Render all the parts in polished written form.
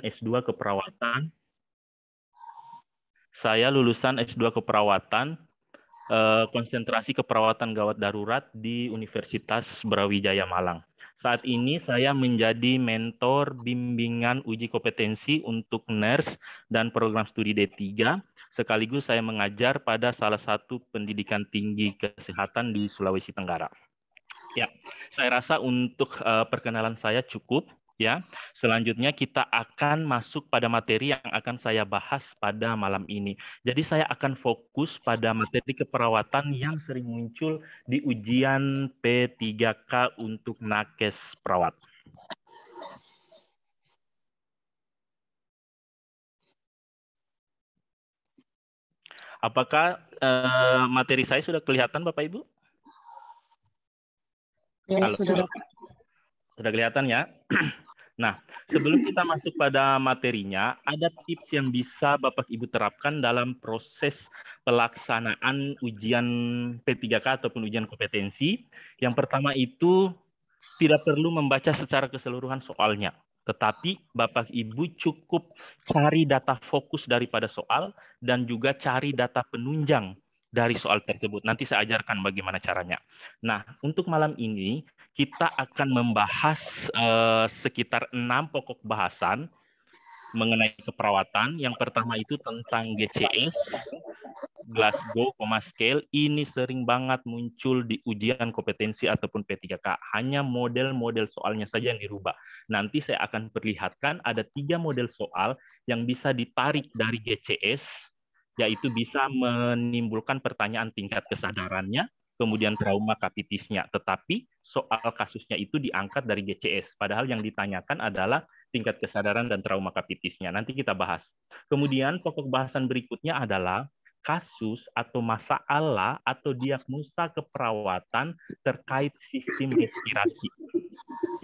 S2 Keperawatan. Saya lulusan S2 Keperawatan, konsentrasi keperawatan gawat darurat di Universitas Brawijaya Malang. Saat ini saya menjadi mentor bimbingan uji kompetensi untuk nurse dan program studi D3, sekaligus saya mengajar pada salah satu pendidikan tinggi kesehatan di Sulawesi Tenggara. Ya, saya rasa untuk perkenalan saya cukup. Ya, selanjutnya kita akan masuk pada materi yang akan saya bahas pada malam ini. Jadi saya akan fokus pada materi keperawatan yang sering muncul di ujian P3K untuk nakes perawat. Apakah materi saya sudah kelihatan, Bapak Ibu? Ya, halo. Sudah kelihatan ya? Nah, sebelum kita masuk pada materinya, ada tips yang bisa Bapak Ibu terapkan dalam proses pelaksanaan ujian P3K ataupun ujian kompetensi. Yang pertama itu tidak perlu membaca secara keseluruhan soalnya, tetapi Bapak Ibu cukup cari data fokus daripada soal dan juga cari data penunjang dari soal tersebut. Nanti saya ajarkan bagaimana caranya. Nah, untuk malam ini kita akan membahas sekitar 6 pokok bahasan mengenai keperawatan. Yang pertama itu tentang GCS, Glasgow Coma Scale. Ini sering banget muncul di ujian kompetensi ataupun P3K. Hanya model-model soalnya saja yang dirubah. Nanti saya akan perlihatkan ada 3 model soal yang bisa ditarik dari GCS, yaitu bisa menimbulkan pertanyaan tingkat kesadarannya, kemudian trauma kapitisnya. Tetapi soal kasusnya itu diangkat dari GCS. Padahal yang ditanyakan adalah tingkat kesadaran dan trauma kapitisnya. Nanti kita bahas. Kemudian pokok bahasan berikutnya adalah kasus atau masalah atau diagnosa keperawatan terkait sistem respirasi.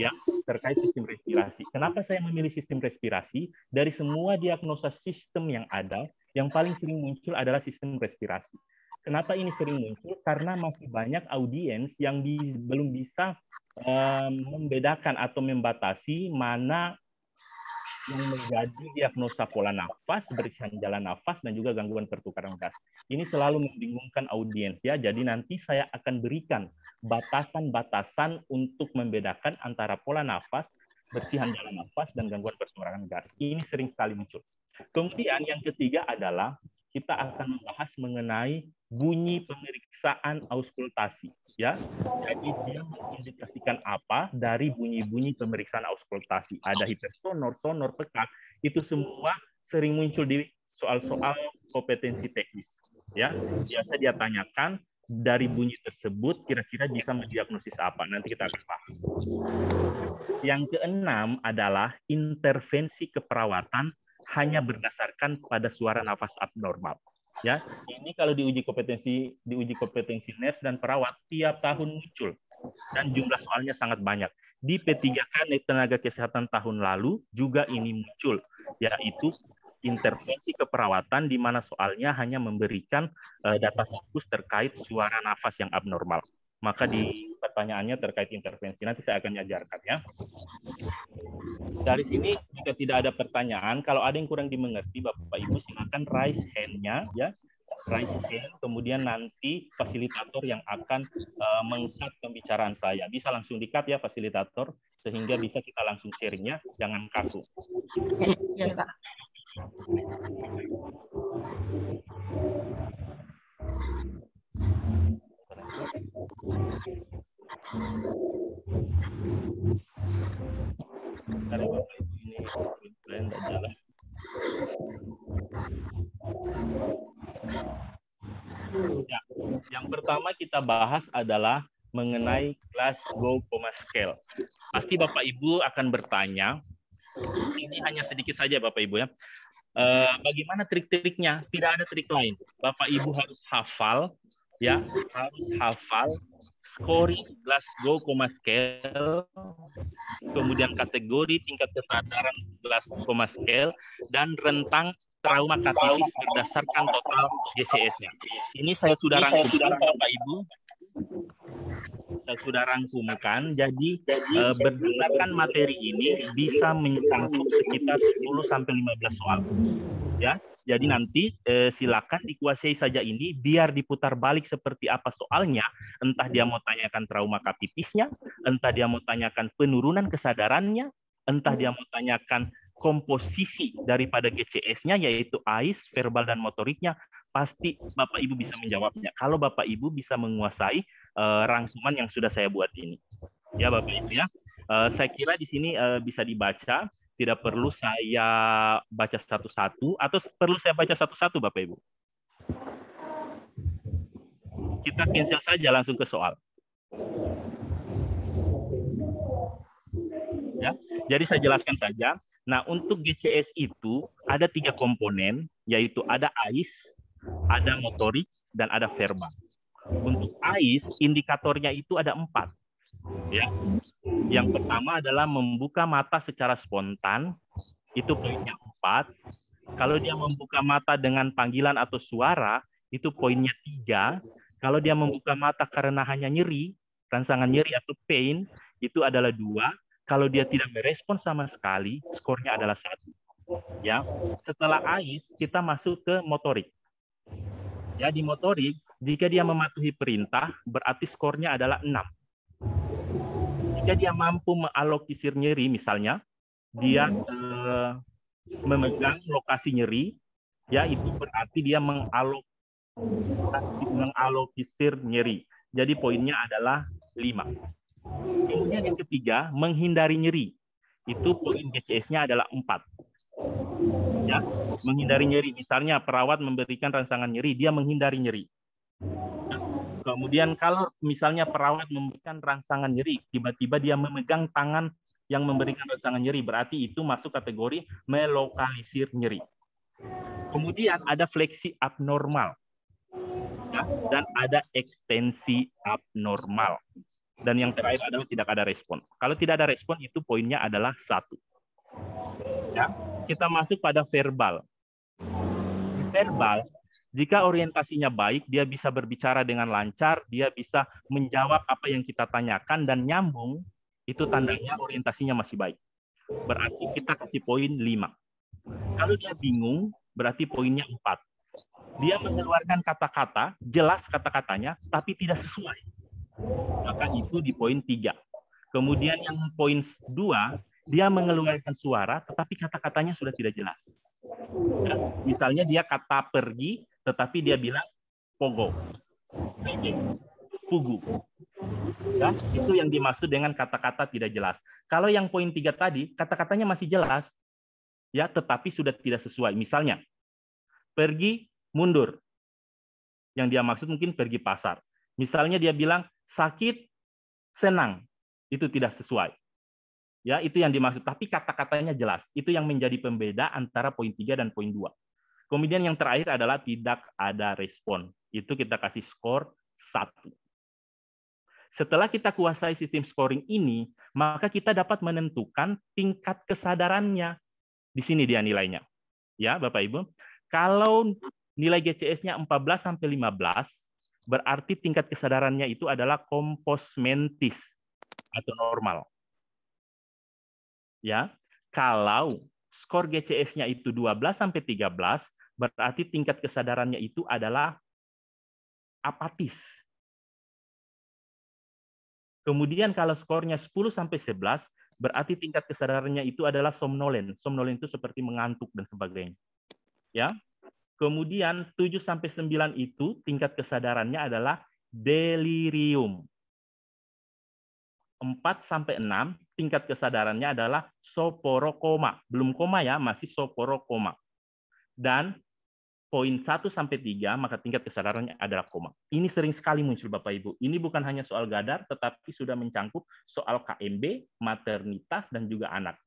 Ya, terkait sistem respirasi. Kenapa saya memilih sistem respirasi? Dari semua diagnosa sistem yang ada, yang paling sering muncul adalah sistem respirasi. Kenapa ini sering muncul? Karena masih banyak audiens yang belum bisa membedakan atau membatasi mana yang menjadi diagnosa pola nafas, berisian jalan nafas, dan juga gangguan pertukaran gas. Ini selalu membingungkan audiens ya. Jadi nanti saya akan berikan batasan-batasan untuk membedakan antara pola nafas, bersihan jalan nafas, dan gangguan pertukaran gas. Ini sering sekali muncul. Kemudian yang ketiga adalah kita akan membahas mengenai bunyi pemeriksaan auskultasi. Ya, jadi dia mengindikasikan apa dari bunyi-bunyi pemeriksaan auskultasi. Ada hipersonor, sonor, pekak, itu semua sering muncul di soal-soal kompetensi teknis. Ya, biasa dia tanyakan dari bunyi tersebut kira-kira bisa mendiagnosis apa. Nanti kita akan bahas. Yang keenam adalah intervensi keperawatan hanya berdasarkan pada suara nafas abnormal. Ya, ini kalau diuji kompetensi nurse dan perawat tiap tahun muncul dan jumlah soalnya sangat banyak. Di P3K tenaga kesehatan tahun lalu juga ini muncul, yaitu intervensi keperawatan di mana soalnya hanya memberikan data fokus terkait suara nafas yang abnormal. Maka di pertanyaannya terkait intervensi nanti saya akan ajarkan ya. Dari sini jika tidak ada pertanyaan, kalau ada yang kurang dimengerti Bapak Ibu silakan raise hand-nya ya. Raise hand, kemudian nanti fasilitator yang akan meng-cut pembicaraan saya. Bisa langsung di-cut ya fasilitator sehingga bisa kita langsung sharing-nya, jangan kaku. Ya, Pak. Karena Bapak Ibu ini screen plan tidak jalan. Ya, yang pertama kita bahas adalah mengenai Glasgow Coma Scale. Pasti Bapak Ibu akan bertanya, ini hanya sedikit saja Bapak Ibu ya. Bagaimana trik-triknya? Tidak ada trik lain. Bapak Ibu harus hafal ya, harus hafal scoring Glasgow Coma Scale, kemudian kategori tingkat kesadaran Glasgow Coma Scale, dan rentang trauma kapitis berdasarkan total GCS-nya. Ini saya sudah rangkumkan Bapak Ibu. saya sudah rangkumkan. Jadi berdasarkan materi ini bisa mencangkup sekitar 10-15 soal. Ya, jadi nanti silakan dikuasai saja ini, biar diputar balik seperti apa soalnya. Entah dia mau tanyakan trauma kapitisnya, entah dia mau tanyakan penurunan kesadarannya, entah dia mau tanyakan komposisi daripada GCS-nya, yaitu AIS, verbal dan motoriknya, pasti Bapak Ibu bisa menjawabnya. Kalau Bapak Ibu bisa menguasai rangkuman yang sudah saya buat ini. Ya Bapak Ibu ya. Saya kira di sini bisa dibaca. Tidak perlu saya baca satu-satu, atau perlu saya baca satu-satu, Bapak Ibu? Kita cancel saja langsung ke soal. Ya, jadi saya jelaskan saja. Nah, untuk GCS itu ada 3 komponen, yaitu ada AIS, ada motorik, dan ada verbal. Untuk AIS, indikatornya itu ada 4. Ya. Yang pertama adalah membuka mata secara spontan, itu poinnya 4. Kalau dia membuka mata dengan panggilan atau suara, itu poinnya 3. Kalau dia membuka mata karena hanya nyeri, rangsangan nyeri atau pain, itu adalah 2. Kalau dia tidak merespon sama sekali, skornya adalah 1. Ya. Setelah AIS, kita masuk ke motorik. Ya, di motorik, jika dia mematuhi perintah, berarti skornya adalah 6. Jika dia mampu mengalokisir nyeri, misalnya, dia memegang lokasi nyeri, ya itu berarti dia mengalokisir nyeri. Jadi poinnya adalah 5. Kemudian yang ketiga, menghindari nyeri. Itu poin GCS-nya adalah 4. Ya, menghindari nyeri. Misalnya perawat memberikan rangsangan nyeri, dia menghindari nyeri. Kemudian kalau misalnya perawat memberikan rangsangan nyeri, tiba-tiba dia memegang tangan yang memberikan rangsangan nyeri, berarti itu masuk kategori melokalisir nyeri. Kemudian ada fleksi abnormal, ya, dan ada ekstensi abnormal. Dan yang terakhir adalah tidak ada respon. Kalau tidak ada respon, itu poinnya adalah 1. Ya, kita masuk pada verbal. Verbal, jika orientasinya baik, dia bisa berbicara dengan lancar, dia bisa menjawab apa yang kita tanyakan dan nyambung, itu tandanya orientasinya masih baik. Berarti kita kasih poin 5. Kalau dia bingung, berarti poinnya 4. Dia mengeluarkan kata-kata, jelas kata-katanya, tapi tidak sesuai. Maka itu di poin 3. Kemudian yang poin 2, dia mengeluarkan suara, tetapi kata-katanya sudah tidak jelas. Ya, misalnya dia kata pergi, tetapi dia bilang pogo, pugu. Ya, itu yang dimaksud dengan kata-kata tidak jelas. Kalau yang poin 3 tadi, kata-katanya masih jelas, ya, tetapi sudah tidak sesuai. Misalnya, pergi, mundur. Yang dia maksud mungkin pergi pasar. Misalnya dia bilang sakit, senang. Itu tidak sesuai. Ya, itu yang dimaksud. Tapi kata-katanya jelas. Itu yang menjadi pembeda antara poin 3 dan poin 2. Kemudian yang terakhir adalah tidak ada respon. Itu kita kasih skor 1. Setelah kita kuasai sistem scoring ini, maka kita dapat menentukan tingkat kesadarannya. Di sini dia nilainya. Ya, Bapak Ibu. Kalau nilai GCS-nya 14-15, berarti tingkat kesadarannya itu adalah komposmentis atau normal. Ya, kalau skor GCS-nya itu 12-13, berarti tingkat kesadarannya itu adalah apatis. Kemudian kalau skornya 10-11, berarti tingkat kesadarannya itu adalah somnolen. Somnolen itu seperti mengantuk dan sebagainya. Ya. Kemudian 7-9 itu tingkat kesadarannya adalah delirium. 4-6 tingkat kesadarannya adalah soporokoma. Belum koma ya, masih soporokoma. Dan poin 1-3 maka tingkat kesadarannya adalah koma. Ini sering sekali muncul Bapak Ibu. Ini bukan hanya soal gadar, tetapi sudah mencangkup soal KMB, maternitas, dan juga anak.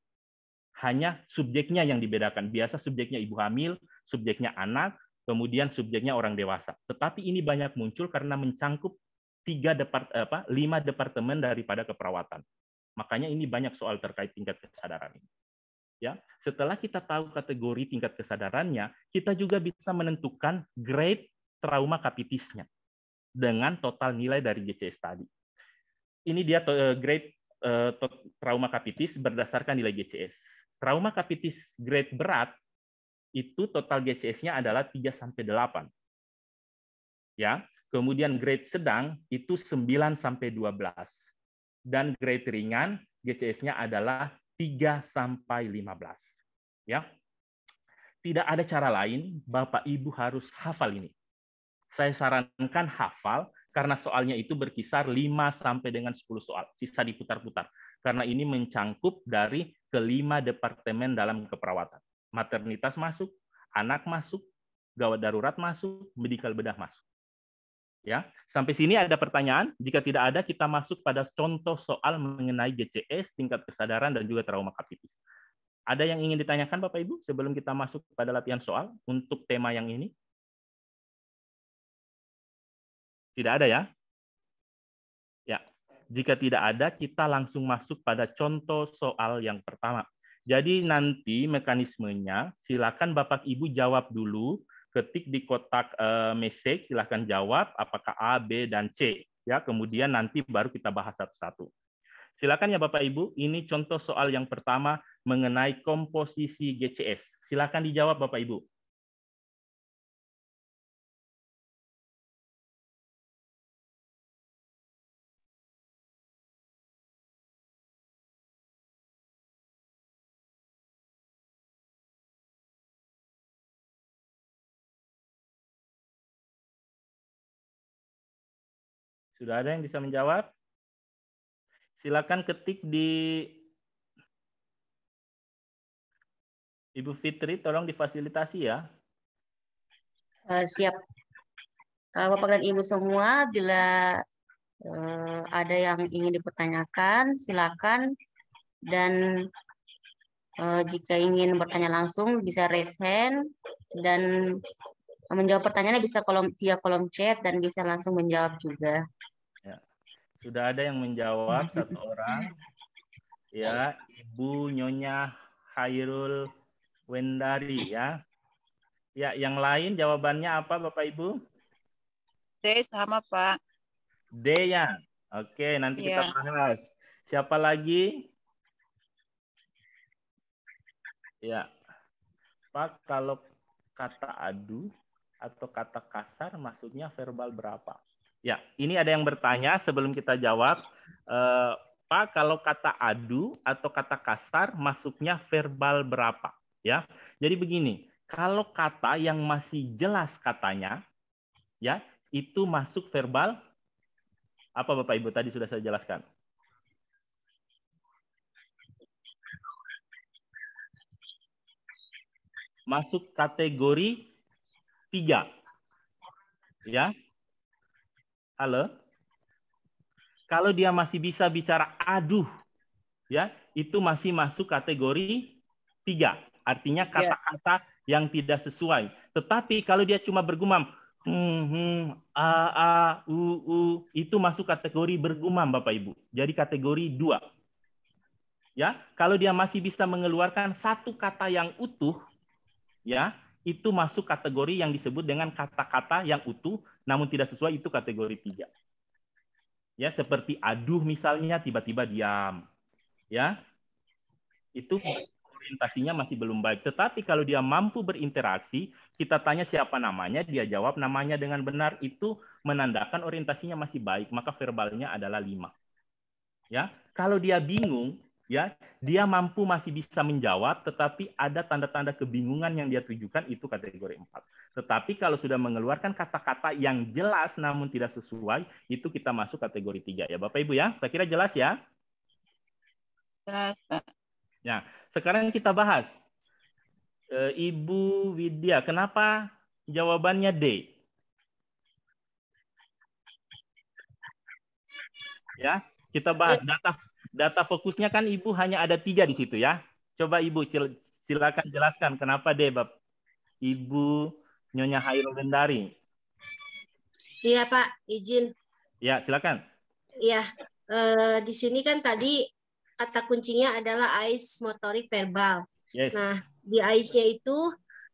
Hanya subjeknya yang dibedakan. Biasa subjeknya ibu hamil, subjeknya anak, kemudian subjeknya orang dewasa. Tetapi ini banyak muncul karena mencangkup 5 departemen daripada keperawatan. Makanya ini banyak soal terkait tingkat kesadaran ini. Ya, setelah kita tahu kategori tingkat kesadarannya, kita juga bisa menentukan grade trauma kapitisnya dengan total nilai dari GCS tadi. ini dia grade trauma kapitis berdasarkan nilai GCS. Trauma kapitis grade berat itu total GCS-nya adalah 3 sampai 8. Ya. Kemudian grade sedang itu 9 sampai 12. Dan grade ringan GCS-nya adalah 3 sampai 15. Ya. Tidak ada cara lain, Bapak Ibu harus hafal ini. Saya sarankan hafal karena soalnya itu berkisar 5 sampai dengan 10 soal, sisa diputar-putar. Karena ini mencangkup dari kelima departemen dalam keperawatan. Maternitas masuk, anak masuk, gawat darurat masuk, medikal bedah masuk. Ya, sampai sini ada pertanyaan? Jika tidak ada, kita masuk pada contoh soal mengenai GCS, tingkat kesadaran dan juga trauma kapitis. Ada yang ingin ditanyakan Bapak Ibu sebelum kita masuk pada latihan soal untuk tema yang ini? Tidak ada ya? Ya. Jika tidak ada, kita langsung masuk pada contoh soal yang pertama. Jadi nanti mekanismenya, silakan Bapak Ibu jawab dulu, ketik di kotak message, silakan jawab apakah A, B, dan C. Ya, kemudian nanti baru kita bahas satu-satu. Silakan ya Bapak Ibu, ini contoh soal yang pertama mengenai komposisi GCS. Silakan dijawab Bapak Ibu. Sudah ada yang bisa menjawab? Silakan ketik di Ibu Fitri, tolong difasilitasi ya. Siap. Bapak dan Ibu semua, bila ada yang ingin dipertanyakan, silakan. Dan jika ingin bertanya langsung, bisa raise hand. Dan menjawab pertanyaannya bisa via kolom chat dan bisa langsung menjawab juga. Ya. Sudah ada yang menjawab satu orang. Ya, Ibu Nyonya Hairul Wendari ya. Ya, yang lain jawabannya apa Bapak Ibu? D sama Pak. D ya. Oke, nanti kita bahas. Siapa lagi? Ya. Pak, kalau kata adu atau kata kasar maksudnya verbal berapa? Ya, ini ada yang bertanya sebelum kita jawab. Pak, kalau kata adu atau kata kasar masuknya verbal berapa? Ya. Jadi begini, kalau kata yang masih jelas katanya, ya, itu masuk verbal apa Bapak Ibu tadi sudah saya jelaskan? Masuk kategori 3. Ya. Halo? Kalau dia masih bisa bicara aduh, ya, itu masih masuk kategori 3. Artinya kata-kata yang tidak sesuai. Tetapi kalau dia cuma bergumam, itu masuk kategori bergumam Bapak Ibu. Jadi kategori 2. Ya, kalau dia masih bisa mengeluarkan satu kata yang utuh, ya, itu masuk kategori yang disebut dengan kata-kata yang utuh namun tidak sesuai, itu kategori 3. Ya, seperti aduh misalnya tiba-tiba diam. Ya. Itu orientasinya masih belum baik. Tetapi kalau dia mampu berinteraksi, kita tanya siapa namanya, dia jawab namanya dengan benar, itu menandakan orientasinya masih baik, maka verbalnya adalah 5. Ya, kalau dia bingung, ya, dia mampu masih bisa menjawab, tetapi ada tanda-tanda kebingungan yang dia tujukan, itu kategori 4. Tetapi kalau sudah mengeluarkan kata-kata yang jelas namun tidak sesuai, itu kita masuk kategori 3 ya, Bapak Ibu ya. Saya kira jelas ya. Jelas, Pak. Ya, sekarang kita bahas. Ibu Widya, kenapa jawabannya D? Ya, kita bahas data fokusnya kan Ibu hanya ada 3 di situ ya. Coba Ibu silakan jelaskan kenapa D, Bapak Ibu Nyonya Hairul Wendari. Iya Pak, izin. Ya, silakan. Iya, di sini kan tadi kata kuncinya adalah ais motorik verbal. Yes. Nah, di ais-nya itu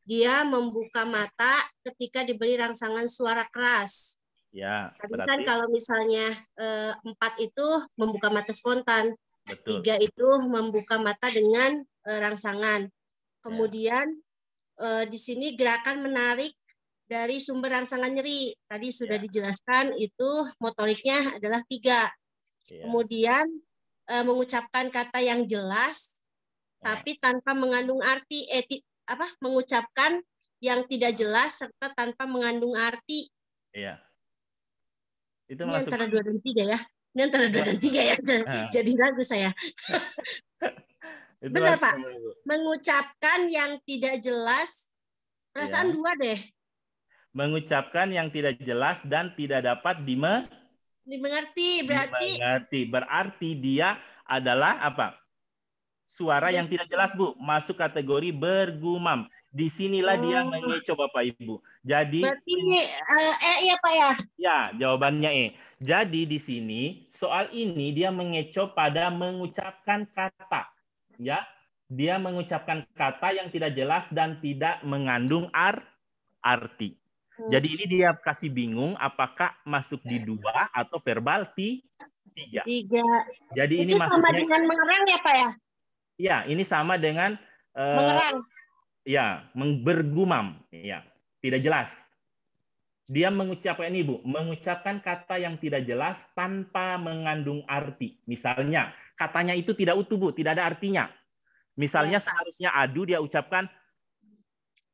dia membuka mata ketika diberi rangsangan suara keras. Ya, Tadi kan berarti kalau misalnya 4 itu membuka mata spontan, betul. 3 itu membuka mata dengan rangsangan. Kemudian di sini gerakan menarik dari sumber rangsangan nyeri. Tadi sudah Ya. dijelaskan itu motoriknya adalah 3. Ya. Kemudian mengucapkan kata yang jelas Ya. tapi tanpa mengandung arti, mengucapkan yang tidak jelas serta tanpa mengandung arti. Iya. Itu Ini masuk. antara 2 dan 3 ya. Ini antara 2 dan 3 ya. Jadi ragu saya. Itu Benar, masuk, Pak. Bu. Mengucapkan yang tidak jelas. Perasaan Ya. 2 deh. Mengucapkan yang tidak jelas dan tidak dapat Dimengerti. Berarti dimengerti. Berarti dia adalah apa? Suara yang tidak jelas, Bu. Masuk kategori bergumam. Disinilah dia mengecoh, Bapak Ibu. Jadi berarti ya, Pak ya. ya, jawabannya E. Jadi di sini soal ini dia mengecoh pada mengucapkan kata. Ya, dia mengucapkan kata yang tidak jelas dan tidak mengandung arti. Jadi ini dia kasih bingung apakah masuk di 2 atau verbal 3. 3. Jadi ini Itu sama masuknya dengan mengerang ya, Pak ya? ya, ini sama dengan Mengerang. ya, bergumam, ya, tidak jelas. Dia mengucapkan ini, Bu, mengucapkan kata yang tidak jelas tanpa mengandung arti. Misalnya, katanya itu tidak utuh, Bu, tidak ada artinya. Misalnya seharusnya adu dia ucapkan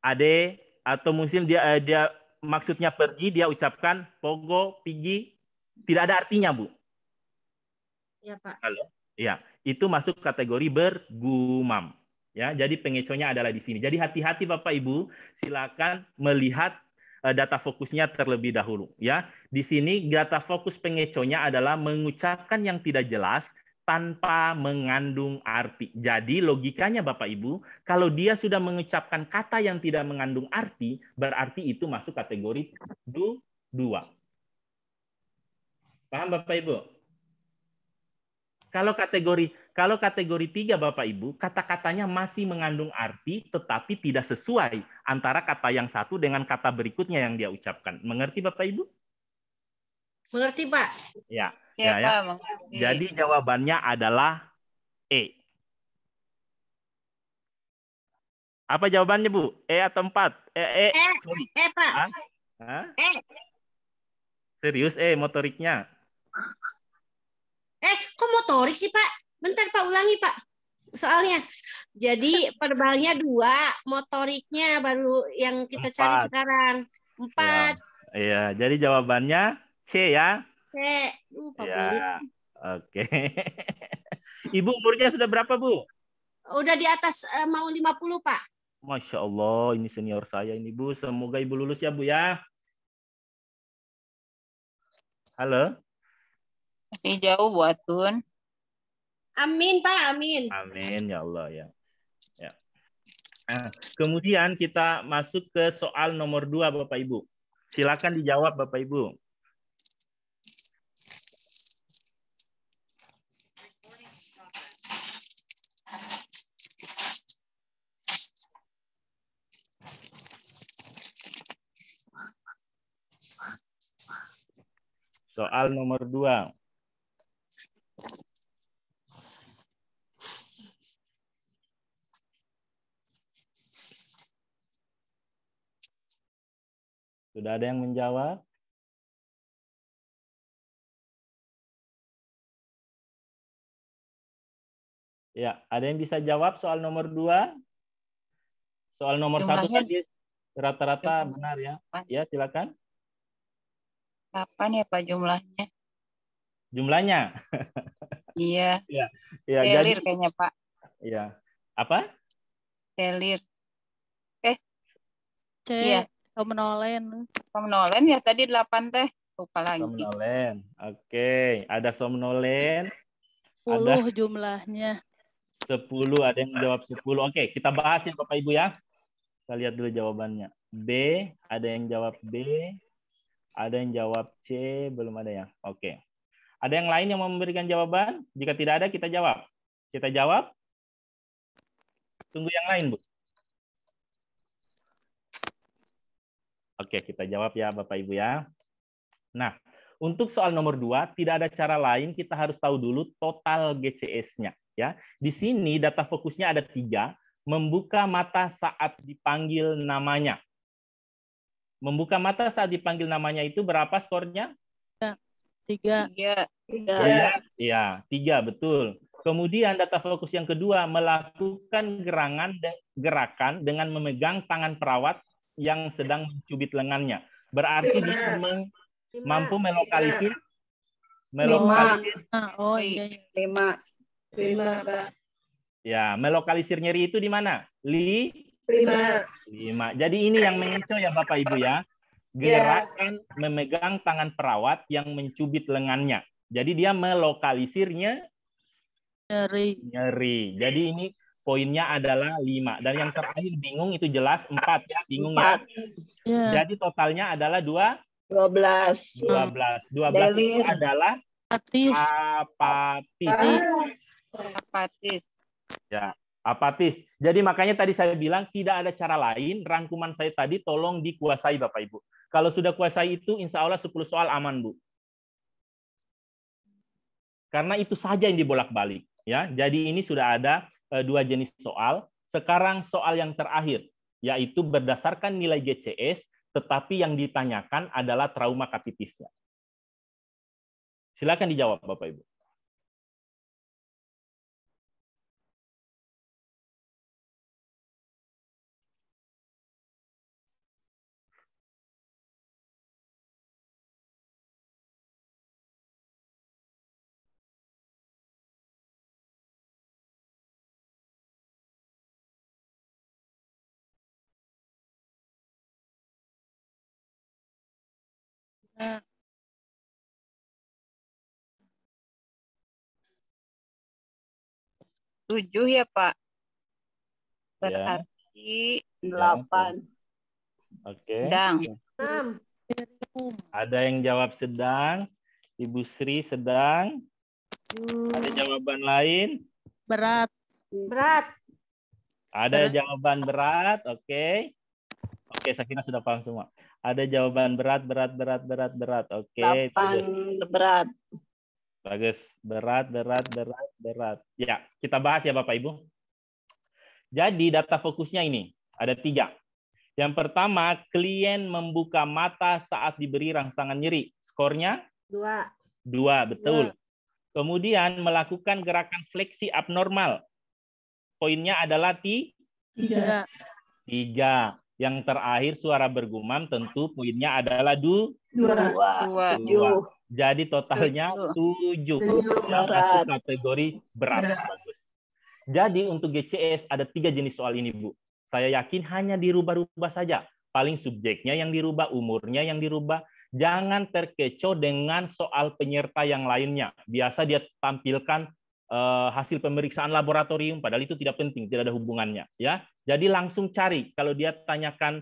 ade, atau mungkin dia maksudnya pergi dia ucapkan pogo, pigi, tidak ada artinya, Bu. Ya, Pak. Halo. Ya, itu masuk kategori bergumam. Ya, jadi pengecohnya adalah di sini. Jadi hati-hati Bapak Ibu, silakan melihat data fokusnya terlebih dahulu. Ya, di sini data fokus pengecohnya adalah mengucapkan yang tidak jelas tanpa mengandung arti. Jadi logikanya Bapak Ibu, kalau dia sudah mengucapkan kata yang tidak mengandung arti, berarti itu masuk kategori 2. Paham Bapak Ibu? Kalau kategori 3 Bapak Ibu, kata-katanya masih mengandung arti tetapi tidak sesuai antara kata yang satu dengan kata berikutnya yang dia ucapkan. Mengerti Bapak Ibu? Mengerti, Pak? Ya, Ya, ya. Pak, mengerti. Jadi jawabannya adalah E. Apa jawabannya, Bu? E atau 4? Sorry. Pak. Hah? Serius motoriknya? Kok motorik sih, Pak? Bentar, Pak, ulangi, Pak. Soalnya. Jadi verbalnya 2, motoriknya baru yang kita cari 4. sekarang. 4. Iya, jadi jawabannya C ya. C. Pak Buli. Ya. Oke. Ibu umurnya sudah berapa, Bu? Udah di atas mau 50, Pak. Masya Allah, ini senior saya ini, Bu. Semoga Ibu lulus ya, Bu ya. Halo? Masih jauh buat Tun. Amin, Pak. Amin. Amin, ya Allah ya. Ya. Nah, kemudian kita masuk ke soal nomor 2, Bapak Ibu. Silakan dijawab, Bapak Ibu. Soal nomor 2. Sudah ada yang menjawab? Ya, ada yang bisa jawab soal nomor 2? Soal nomor 1 tadi rata-rata benar ya. Ya, silakan. Kapan ya Pak jumlahnya? Jumlahnya? Iya. Ya, ya Telir jadi kayaknya Pak. ya. Apa? Telir. C. Iya. Somnolen. Somnolen ya tadi 8 teh. Lupa lagi. Somnolen. Oke, ada somnolen. 10 jumlahnya. 10, ada yang menjawab 10. Oke, kita bahas ya Bapak Ibu ya. Kita lihat dulu jawabannya. B, ada yang jawab B. Ada yang jawab C, belum ada ya. Oke. Ada yang lain yang mau memberikan jawaban? Jika tidak ada, kita jawab. Kita jawab. Tunggu yang lain, Bu. Oke, kita jawab ya Bapak Ibu ya. Nah, untuk soal nomor 2, tidak ada cara lain, kita harus tahu dulu total GCS-nya. Ya. Di sini data fokusnya ada 3, membuka mata saat dipanggil namanya. Membuka mata saat dipanggil namanya itu berapa skornya? 3. 3. Iya, 3, betul. Kemudian data fokus yang kedua, melakukan gerakan dengan memegang tangan perawat yang sedang mencubit lengannya. Berarti dia mampu melokalisir Oh iya. 5. Ya, melokalisir nyeri itu di mana? 5. Jadi ini yang mengecoh ya Bapak Ibu ya. Gerakan memegang tangan perawat yang mencubit lengannya. Jadi dia melokalisirnya nyeri. Jadi ini poinnya adalah 5. Dan yang terakhir bingung itu jelas 4 ya, bingung ya. Jadi totalnya adalah 12. 12 itu adalah apatis. Ya, apatis. Jadi makanya tadi saya bilang tidak ada cara lain, rangkuman saya tadi tolong dikuasai Bapak Ibu. Kalau sudah kuasai itu insya Allah 10 soal aman, Bu. Karena itu saja yang dibolak-balik. Ya, jadi ini sudah ada 2 jenis soal. Sekarang soal yang terakhir, yaitu berdasarkan nilai GCS, tetapi yang ditanyakan adalah trauma kapitisnya. Silakan dijawab, Bapak Ibu. Tujuh ya Pak. Ya. Berarti 8. Oke. sedang. 6. Ada yang jawab sedang. Ibu Sri sedang. Ada jawaban lain? Berat. Ada jawaban berat. Oke. Oke, saya kira sudah paham semua. Ada jawaban berat. Oke. 8 berat. Bagus. Berat. Ya, kita bahas ya Bapak Ibu. Jadi data fokusnya ini ada 3. Yang pertama, klien membuka mata saat diberi rangsangan nyeri. Skornya? 2, betul. Kemudian melakukan gerakan fleksi abnormal. Poinnya adalah 3. Yang terakhir suara bergumam tentu poinnya adalah 2. Jadi totalnya 7. Masuk kategori berat. Bagus. Jadi untuk GCS ada 3 jenis soal ini, Bu. Saya yakin hanya dirubah-rubah saja. Paling subjeknya yang dirubah, umurnya yang dirubah. Jangan terkecoh dengan soal penyerta yang lainnya. Biasa dia tampilkan hasil pemeriksaan laboratorium, padahal itu tidak penting, tidak ada hubungannya. Ya, jadi langsung cari. Kalau dia tanyakan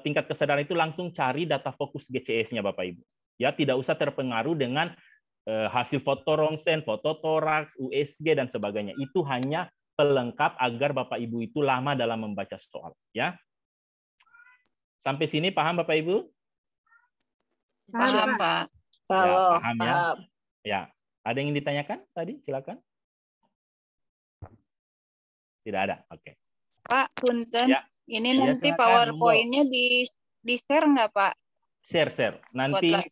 tingkat kesadaran itu, langsung cari data fokus GCS-nya, Bapak Ibu. Ya, tidak usah terpengaruh dengan hasil foto rongsen, foto toraks, USG dan sebagainya. Itu hanya pelengkap agar Bapak Ibu itu lama dalam membaca soal. Ya, sampai sini paham Bapak Ibu? Paham Pak. Ya, paham ya. Ya, ada yang ingin ditanyakan tadi? Silakan. Tidak ada. Oke. Pak, punten. Ya. Ini Ya, nanti silakan, PowerPoint-nya di-share nggak Pak? Share. Nanti Buat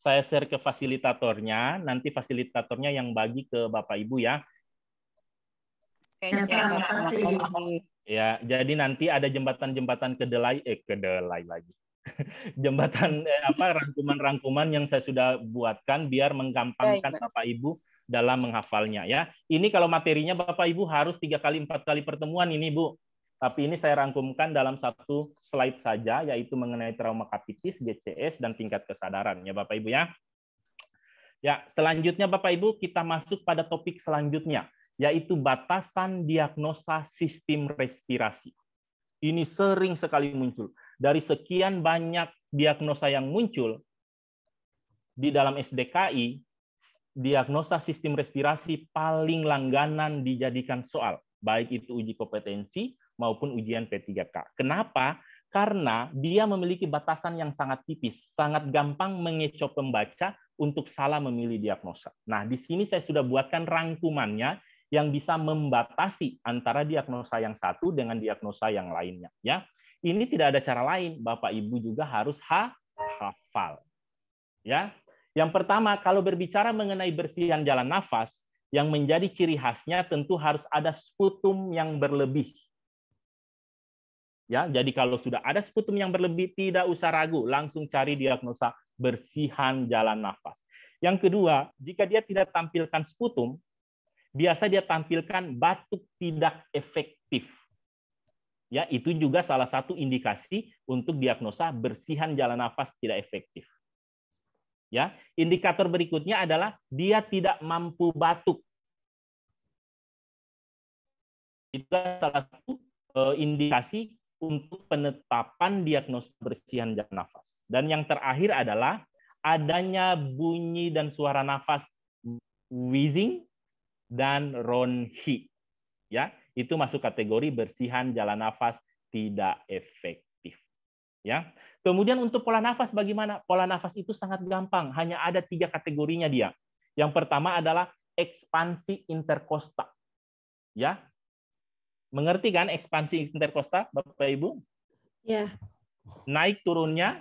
saya share ke fasilitatornya. Nanti fasilitatornya yang bagi ke Bapak Ibu ya. Ya, jadi nanti ada jembatan-jembatan kedelai lagi. Jembatan rangkuman-rangkuman yang saya sudah buatkan biar menggampangkan Bapak Ibu dalam menghafalnya ya. Ini kalau materinya Bapak Ibu harus 3 kali 4 kali pertemuan ini, Bu. Tapi ini saya rangkumkan dalam 1 slide saja, yaitu mengenai trauma kapitis, GCS, dan tingkat kesadaran ya Bapak Ibu ya. Ya, selanjutnya Bapak Ibu kita masuk pada topik selanjutnya, yaitu batasan diagnosa sistem respirasi. Ini sering sekali muncul. Dari sekian banyak diagnosa yang muncul di dalam SDKI, diagnosa sistem respirasi paling langganan dijadikan soal, baik itu uji kompetensi maupun ujian P3K. Kenapa? Karena dia memiliki batasan yang sangat tipis, sangat gampang mengecoh pembaca untuk salah memilih diagnosa. Nah, di sini saya sudah buatkan rangkumannya yang bisa membatasi antara diagnosa yang satu dengan diagnosa yang lainnya. Ya, ini tidak ada cara lain. Bapak Ibu juga harus hafal. Ya, yang pertama, kalau berbicara mengenai bersihan jalan nafas, yang menjadi ciri khasnya tentu harus ada sputum yang berlebih. Ya, jadi kalau sudah ada sputum yang berlebih, tidak usah ragu, langsung cari diagnosa bersihan jalan nafas. Yang kedua, jika dia tidak tampilkan sputum, biasa dia tampilkan batuk tidak efektif. Ya, itu juga salah satu indikasi untuk diagnosa bersihan jalan nafas tidak efektif. Ya, indikator berikutnya adalah dia tidak mampu batuk. Itu salah satu indikasi untuk penetapan diagnosa bersihan jalan nafas. Dan yang terakhir adalah adanya bunyi dan suara nafas wheezing dan ronhi. Ya, itu masuk kategori bersihan jalan nafas tidak efektif. Ya. Kemudian untuk pola nafas bagaimana? Pola nafas itu sangat gampang, hanya ada 3 kategorinya dia. Yang pertama adalah ekspansi interkosta. Ya. Mengerti kan ekspansi interkosta, Bapak Ibu? Ya. Naik turunnya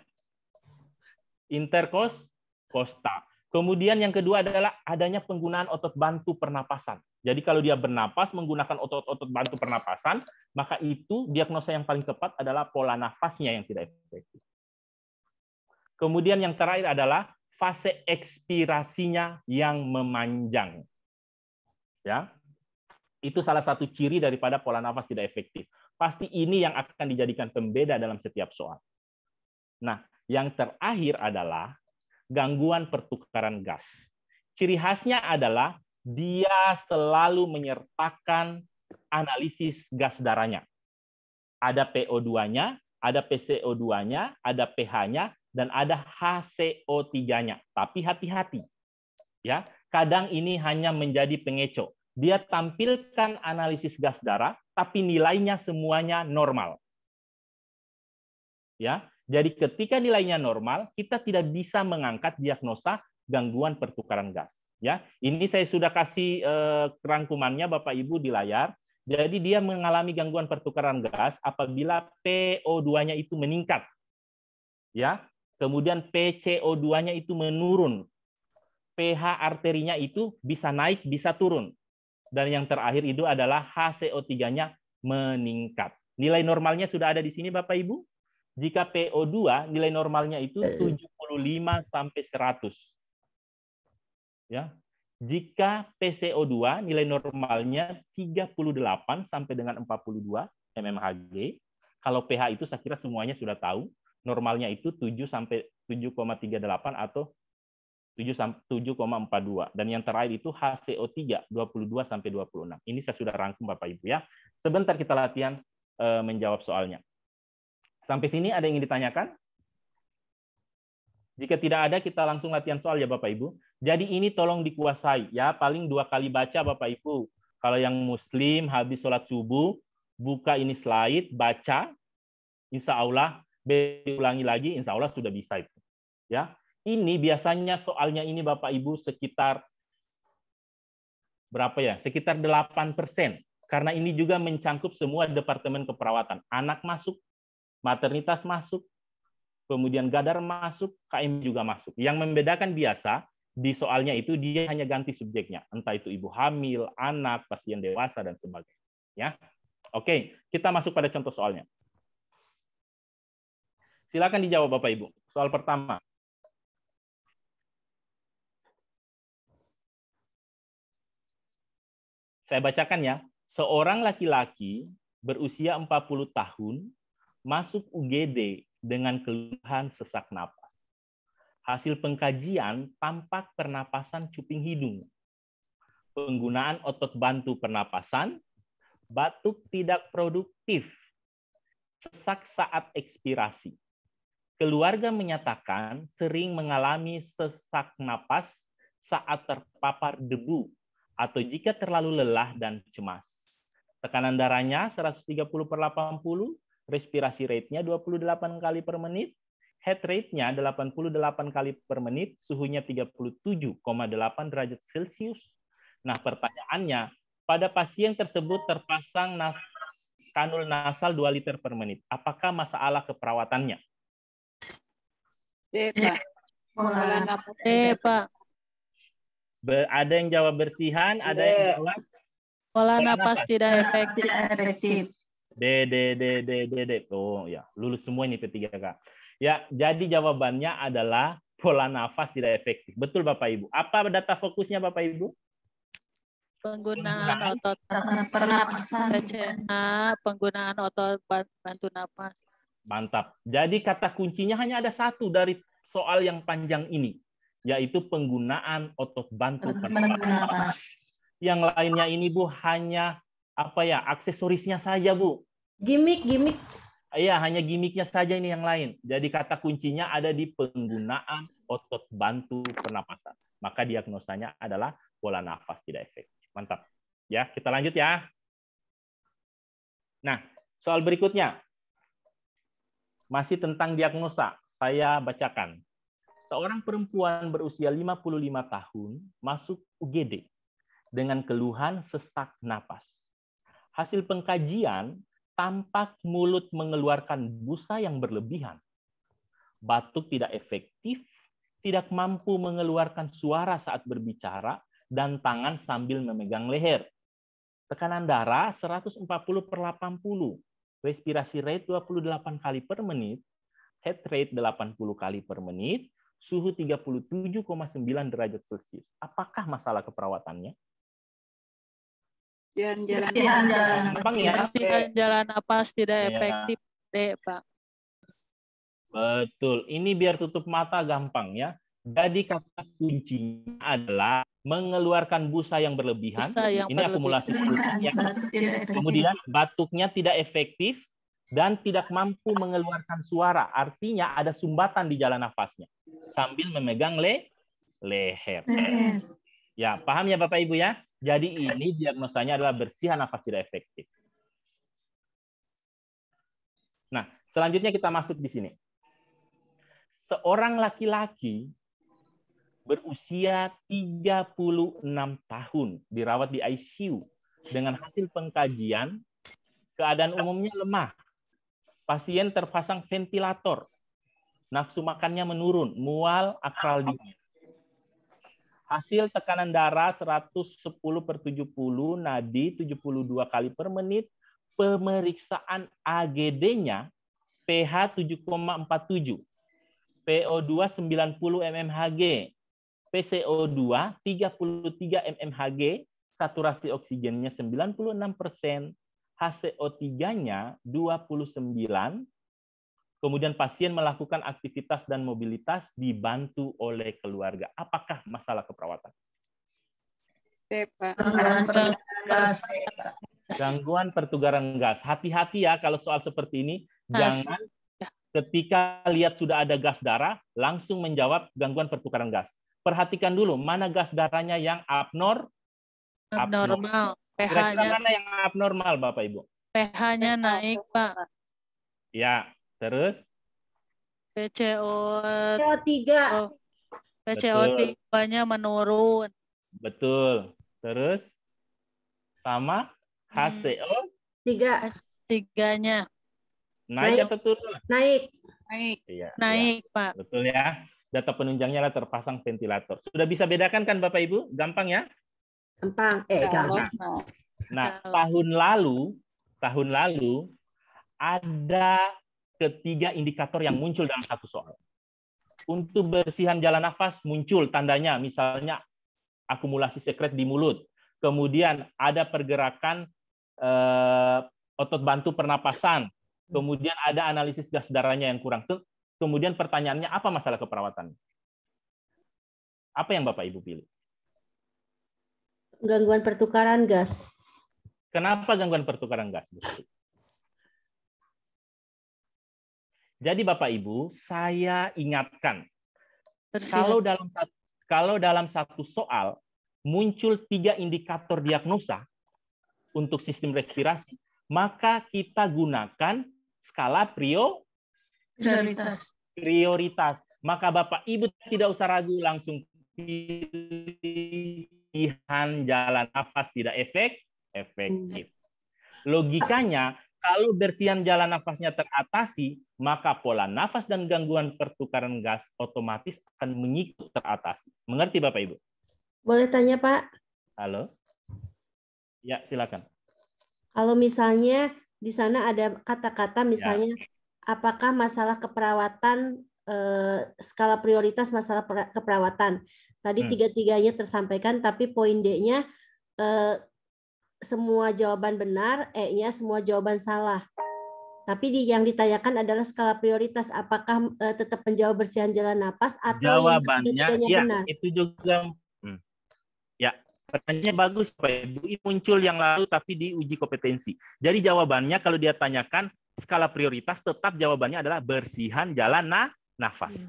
interkosta. Kemudian yang kedua adalah adanya penggunaan otot bantu pernapasan. Jadi kalau dia bernapas menggunakan otot-otot bantu pernapasan, maka itu diagnosa yang paling tepat adalah pola nafasnya yang tidak efektif. Kemudian yang terakhir adalah fase ekspirasinya yang memanjang. Ya. Itu salah satu ciri daripada pola nafas tidak efektif. Pasti ini yang akan dijadikan pembeda dalam setiap soal. Nah, yang terakhir adalah gangguan pertukaran gas. Ciri khasnya adalah dia selalu menyertakan analisis gas darahnya. Ada PO2-nya, ada PCO2-nya, ada pH-nya, dan ada HCO3-nya. Tapi hati-hati. Ya, kadang ini hanya menjadi pengecoh. Dia tampilkan analisis gas darah, tapi nilainya semuanya normal. Ya, jadi ketika nilainya normal, kita tidak bisa mengangkat diagnosa gangguan pertukaran gas. Ya, ini saya sudah kasih rangkumannya Bapak Ibu di layar. Jadi dia mengalami gangguan pertukaran gas apabila PO2-nya itu meningkat. Ya, kemudian PCO2-nya itu menurun. pH arterinya itu bisa naik, bisa turun. Dan yang terakhir itu adalah HCO3-nya meningkat. Nilai normalnya sudah ada di sini Bapak Ibu. Jika PO2 nilai normalnya itu 75 sampai 100. Ya. Jika PCO2 nilai normalnya 38 sampai dengan 42 mmHg. Kalau pH itu saya kira semuanya sudah tahu, normalnya itu 7 sampai 7,38 atau 7,42. Dan yang terakhir itu HCO3 22 sampai 26. Ini saya sudah rangkum Bapak Ibu ya. Sebentar kita latihan menjawab soalnya. Sampai sini ada yang ingin ditanyakan? Jika tidak ada, kita langsung latihan soal ya Bapak Ibu. Jadi ini tolong dikuasai ya, paling 2 kali baca Bapak Ibu. Kalau yang muslim habis sholat subuh, buka ini slide, baca, insya Allah, ulangi lagi, insya Allah sudah bisa itu. Ya. Ini biasanya soalnya ini Bapak Ibu sekitar berapa ya? Sekitar 8%. Karena ini juga mencangkup semua departemen keperawatan. Anak masuk, maternitas masuk, kemudian gadar masuk, KM juga masuk. Yang membedakan biasa di soalnya itu dia hanya ganti subjeknya. Entah itu ibu hamil, anak, pasien dewasa, dan sebagainya. Ya. Oke, kita masuk pada contoh soalnya. Silakan dijawab Bapak Ibu. Soal pertama. Saya bacakan ya. Seorang laki-laki berusia 40 tahun masuk UGD dengan keluhan sesak napas. Hasil pengkajian tampak pernapasan cuping hidung, penggunaan otot bantu pernapasan, batuk tidak produktif, sesak saat ekspirasi. Keluarga menyatakan sering mengalami sesak napas saat terpapar debu atau jika terlalu lelah dan cemas. Tekanan darahnya 130/80, respirasi rate-nya 28 kali per menit, heart rate-nya 88 kali per menit, suhunya 37,8 derajat Celcius. Nah, pertanyaannya, pada pasien tersebut terpasang kanul nasal 2 liter per menit. Apakah masalah keperawatannya? D, Pak. Pola napas. Pak. Ada yang jawab bersihan, ada yang jawab Pola pola napas napas. tidak efektif. D. Oh ya, lulus semua ini P3K. Ya, jadi jawabannya adalah pola nafas tidak efektif. Betul Bapak Ibu. Apa data fokusnya Bapak Ibu? Penggunaan otot pernapasan, PCA, penggunaan otot bantu napas. Mantap. Jadi kata kuncinya hanya ada satu dari soal yang panjang ini, yaitu penggunaan otot bantu pernapasan. Yang lainnya ini Bu hanya aksesorisnya saja Bu. Gimik. Iya, hanya gimmicknya saja ini yang lain. Jadi kata kuncinya ada di penggunaan otot bantu pernapasan. Maka diagnosanya adalah pola nafas tidak efektif. Mantap. Ya, kita lanjut ya. Nah, soal berikutnya. Masih tentang diagnosa. Saya bacakan. Seorang perempuan berusia 55 tahun masuk UGD dengan keluhan sesak napas. Hasil pengkajian tampak mulut mengeluarkan busa yang berlebihan. Batuk tidak efektif, tidak mampu mengeluarkan suara saat berbicara, dan tangan sambil memegang leher. Tekanan darah 140/80, respirasi rate 28 kali per menit, heart rate 80 kali per menit, suhu 37,9 derajat Celcius. Apakah masalah keperawatannya? Jalan napas tidak efektif, D, Pak. Betul. Ini biar tutup mata gampang ya. Jadi kata kuncinya adalah mengeluarkan busa yang berlebihan. Ini akumulasi struktur ya. Kemudian batuknya tidak efektif dan tidak mampu mengeluarkan suara. Artinya ada sumbatan di jalan nafasnya sambil memegang leher. Ya, paham ya Bapak Ibu ya? Jadi ini diagnosanya adalah bersihan nafas tidak efektif. Nah, selanjutnya kita masuk di sini. Seorang laki-laki berusia 36 tahun dirawat di ICU dengan hasil pengkajian keadaan umumnya lemah. Pasien terpasang ventilator. Nafsu makannya menurun, mual, akral dingin. Hasil tekanan darah 110/70, nadi 72 kali per menit, pemeriksaan AGD-nya pH 7,47, PO2 90 mmHg, PCO2 33 mmHg, saturasi oksigennya 96%, HCO3-nya 29. Kemudian pasien melakukan aktivitas dan mobilitas dibantu oleh keluarga. Apakah masalah keperawatan? Gangguan pertukaran gas. Hati-hati ya kalau soal seperti ini. Jangan ketika lihat sudah ada gas darah, langsung menjawab gangguan pertukaran gas. Perhatikan dulu, mana gas darahnya yang abnormal. Kira-kira mana yang abnormal, Bapak Ibu? pH-nya naik, Pak. Ya. Terus? PCO3-nya menurun. Betul. Terus? Sama? HCO3-nya naik atau turun? Naik. Iya, naik, ya. Pak. Betul ya. Data penunjangnya adalah terpasang ventilator. Sudah bisa bedakan kan Bapak Ibu? Gampang ya? Gampang. Nah, tahun lalu ada ketiga indikator yang muncul dalam satu soal. Untuk bersihan jalan nafas muncul tandanya, misalnya akumulasi sekret di mulut. Kemudian ada pergerakan otot bantu pernapasan. Kemudian ada analisis gas darahnya yang kurang. Kemudian pertanyaannya, apa masalah keperawatan? Apa yang Bapak Ibu pilih? Gangguan pertukaran gas. Kenapa gangguan pertukaran gas? Jadi Bapak Ibu, saya ingatkan, kalau dalam satu soal muncul 3 indikator diagnosa untuk sistem respirasi, maka kita gunakan skala Prioritas. prioritas. Maka Bapak Ibu tidak usah ragu, langsung pilihan jalan nafas tidak efektif. Logikanya, kalau bersihan jalan nafasnya teratasi, maka pola nafas dan gangguan pertukaran gas otomatis akan mengikut teratasi. Mengerti Bapak Ibu? Boleh tanya Pak? Halo? Ya, silakan. Kalau misalnya di sana ada kata-kata misalnya apakah masalah keperawatan skala prioritas masalah keperawatan. Tadi tiga-tiganya tersampaikan tapi poin D-nya semua jawaban benar, E-nya semua jawaban salah. Tapi yang ditanyakan adalah skala prioritas apakah tetap menjawab bersihan jalan napas atau jawabannya yang tiga-tiganya ya benar. itu juga ya. Pertanyaannya bagus, Pak Ibu. Ini muncul yang lalu tapi di uji kompetensi. Jadi jawabannya kalau dia tanyakan skala prioritas, tetap jawabannya adalah bersihan jalan nafas.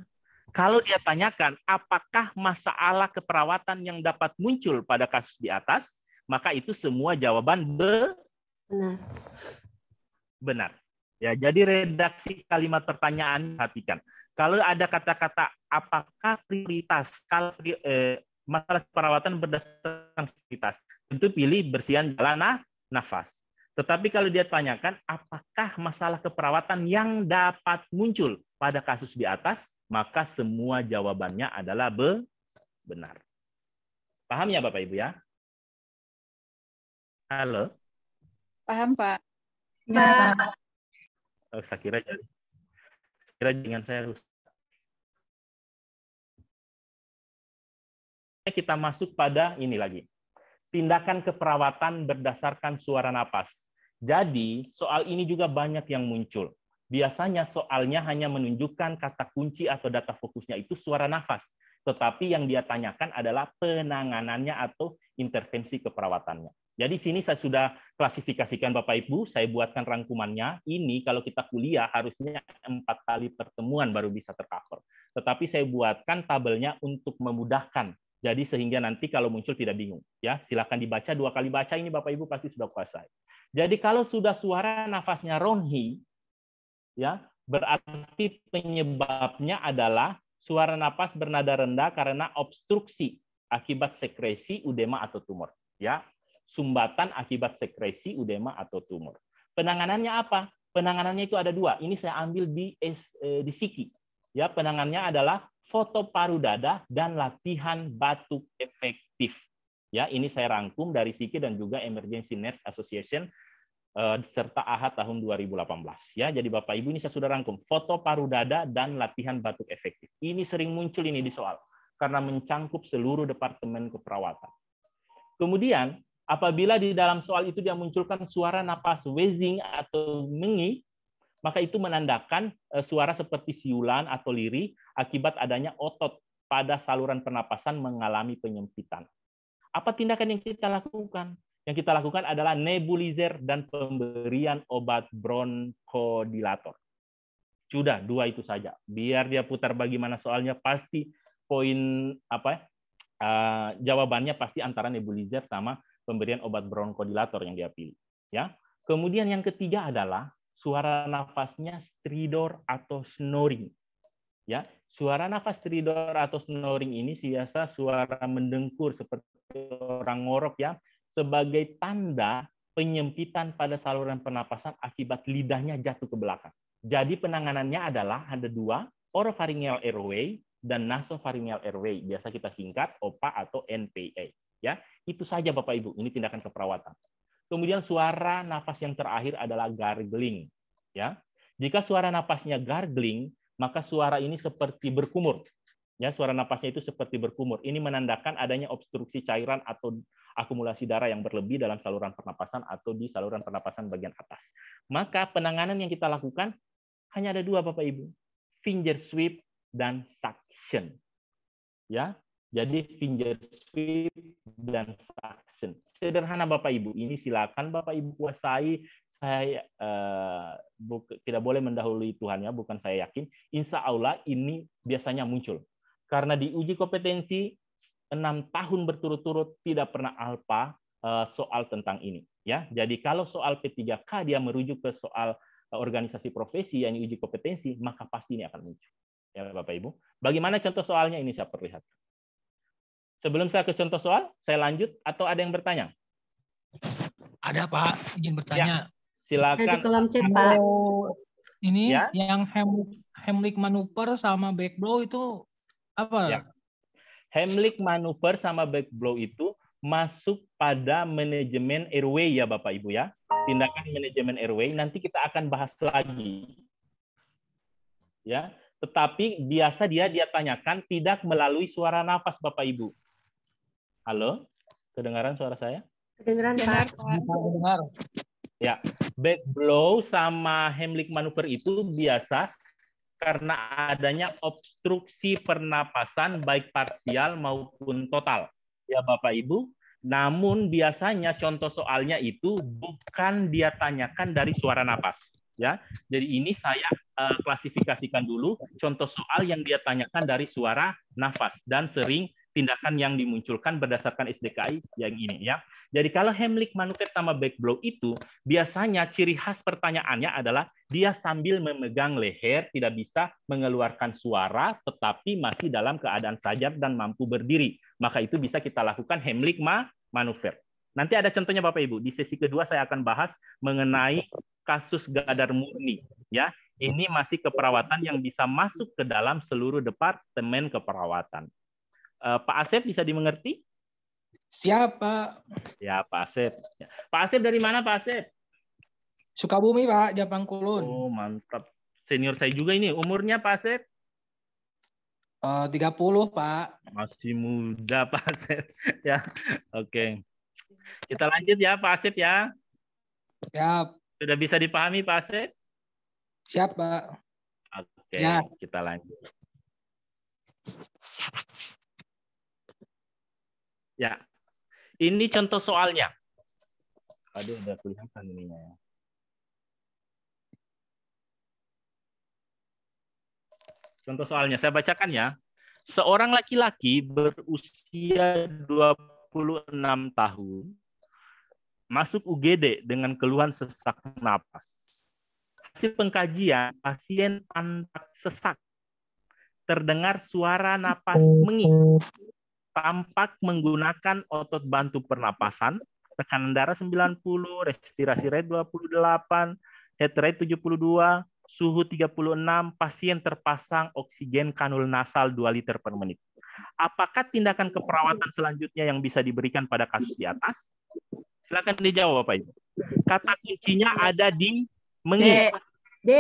Kalau dia tanyakan apakah masalah keperawatan yang dapat muncul pada kasus di atas, maka itu semua jawaban benar. Ya, jadi redaksi kalimat pertanyaan perhatikan. Kalau ada kata-kata apakah prioritas masalah perawatan berdasarkan prioritas, tentu pilih bersihan jalan nafas. Tetapi kalau dia tanyakan apakah masalah keperawatan yang dapat muncul pada kasus di atas, maka semua jawabannya adalah benar. Paham ya Bapak Ibu ya? Halo? Paham, Pak? Ya. Oh, saya kira dengan saya rusak. Kita masuk pada ini lagi. Tindakan keperawatan berdasarkan suara napas. Jadi, soal ini juga banyak yang muncul. Biasanya soalnya hanya menunjukkan kata kunci atau data fokusnya itu suara nafas. Tetapi yang dia tanyakan adalah penanganannya atau intervensi keperawatannya. Jadi sini saya sudah klasifikasikan Bapak Ibu, saya buatkan rangkumannya. Ini kalau kita kuliah harusnya 4 kali pertemuan baru bisa tercover. Tetapi saya buatkan tabelnya untuk memudahkan. Jadi sehingga nanti kalau muncul tidak bingung. Ya, silakan dibaca 2 kali baca ini Bapak Ibu pasti sudah kuasai. Jadi kalau sudah suara nafasnya ronhi, ya berarti penyebabnya adalah suara napas bernada rendah karena obstruksi akibat sekresi udema atau tumor. Ya, sumbatan akibat sekresi udema atau tumor. Penanganannya apa? Penanganannya itu ada 2. Ini saya ambil di Siki. Ya, penanganannya adalah foto paru dada dan latihan batuk efektif. Ya, ini saya rangkum dari Siki dan juga Emergency Nurse Association serta AHA tahun 2018. Ya, jadi Bapak Ibu ini saya sudah rangkum foto paru dada dan latihan batuk efektif. Ini sering muncul ini di soal karena mencangkup seluruh departemen keperawatan. Kemudian apabila di dalam soal itu dia munculkan suara napas wheezing atau mengi, maka itu menandakan suara seperti siulan atau lirih akibat adanya otot pada saluran pernapasan mengalami penyempitan. Apa tindakan yang kita lakukan? Yang kita lakukan adalah nebulizer dan pemberian obat bronkodilator. Sudah 2 itu saja. Biar dia putar bagaimana soalnya pasti poin jawabannya pasti antara nebulizer sama pemberian obat bronkodilator yang dia pilih. Ya. Kemudian yang ketiga adalah suara nafasnya stridor atau snoring. Ya, suara nafas stridor atau snoring ini biasa suara mendengkur seperti orang ngorok ya, sebagai tanda penyempitan pada saluran pernapasan akibat lidahnya jatuh ke belakang. Jadi penanganannya adalah ada 2, oropharyngeal airway dan nasopharyngeal airway. Biasa kita singkat OPA atau NPA. Ya, itu saja Bapak Ibu. Ini tindakan keperawatan. Kemudian suara napas yang terakhir adalah gargling. Ya, jika suara napasnya gargling, maka suara ini seperti berkumur. Ya, suara napasnya itu seperti berkumur. Ini menandakan adanya obstruksi cairan atau akumulasi darah yang berlebih dalam saluran pernapasan atau di saluran pernapasan bagian atas. Maka penanganan yang kita lakukan hanya ada 2 Bapak Ibu. Finger sweep dan suction. Ya. Jadi finger sweep dan suction. Sederhana Bapak Ibu. Ini silakan Bapak Ibu kuasai. Saya tidak boleh mendahului Tuhan ya, bukan saya yakin. Insya Allah ini biasanya muncul. Karena di uji kompetensi 6 tahun berturut-turut tidak pernah alfa soal tentang ini. Ya, jadi kalau soal P3K dia merujuk ke soal organisasi profesi, yang uji kompetensi, maka pasti ini akan muncul. Ya Bapak Ibu. Bagaimana contoh soalnya ini saya perlihatkan. Sebelum saya ke contoh soal, saya lanjut atau ada yang bertanya? Ada Pak, izin bertanya. Ada di Silakan. kolom chat, Pak. Kalau ini Ya. yang Heimlich maneuver sama back blow itu apa? Ya. Heimlich maneuver sama back blow itu masuk pada manajemen airway ya Bapak Ibu ya. Tindakan manajemen airway nanti kita akan bahas lagi. Ya, tetapi biasa dia tanyakan tidak melalui suara nafas Bapak Ibu. Halo? Kedengaran suara saya? Kedengeran, Dengar, Pak. Pak. Dengar. Ya, back blow sama Heimlich maneuver itu biasa karena adanya obstruksi pernapasan baik parsial maupun total. Ya Bapak Ibu, namun biasanya contoh soalnya itu bukan dia tanyakan dari suara napas. Ya, jadi ini saya klasifikasikan dulu contoh soal yang dia tanyakan dari suara nafas dan sering tindakan yang dimunculkan berdasarkan SDKI yang ini ya. Jadi kalau Heimlich maneuver sama back blow itu biasanya ciri khas pertanyaannya adalah dia sambil memegang leher, tidak bisa mengeluarkan suara, tetapi masih dalam keadaan sadar dan mampu berdiri. Maka itu bisa kita lakukan Heimlich maneuver. Nanti ada contohnya Bapak Ibu. Di sesi kedua saya akan bahas mengenai kasus gadar murni. Ya, ini masih keperawatan yang bisa masuk ke dalam seluruh departemen keperawatan. Pak Asep bisa dimengerti? Siap Pak. Ya Pak Asep. Pak Asep dari mana Pak Asep? Sukabumi Pak, Japang Kulon. Oh mantap. Senior saya juga ini. Umurnya Pak Asep? 30 Pak. Masih muda Pak Asep. Ya, oke. Kita lanjut ya Pak Asep ya. Siap. Sudah bisa dipahami Pak Asep? Siap Pak. Oke, Ya. kita lanjut. Ya, ini contoh soalnya. Aduh, udah kelihatan ininya. Contoh soalnya, saya bacakan ya. Seorang laki-laki berusia 26 tahun masuk UGD dengan keluhan sesak napas. Hasil pengkajian, pasien tampak sesak, terdengar suara napas mengik, tampak menggunakan otot bantu pernapasan, tekanan darah 90, respirasi rate 28, heart rate 72, suhu 36, pasien terpasang oksigen kanul nasal 2 liter per menit. Apakah tindakan keperawatan selanjutnya yang bisa diberikan pada kasus di atas? Silakan dijawab Bapak Ibu. Kata kuncinya ada di mengik. D.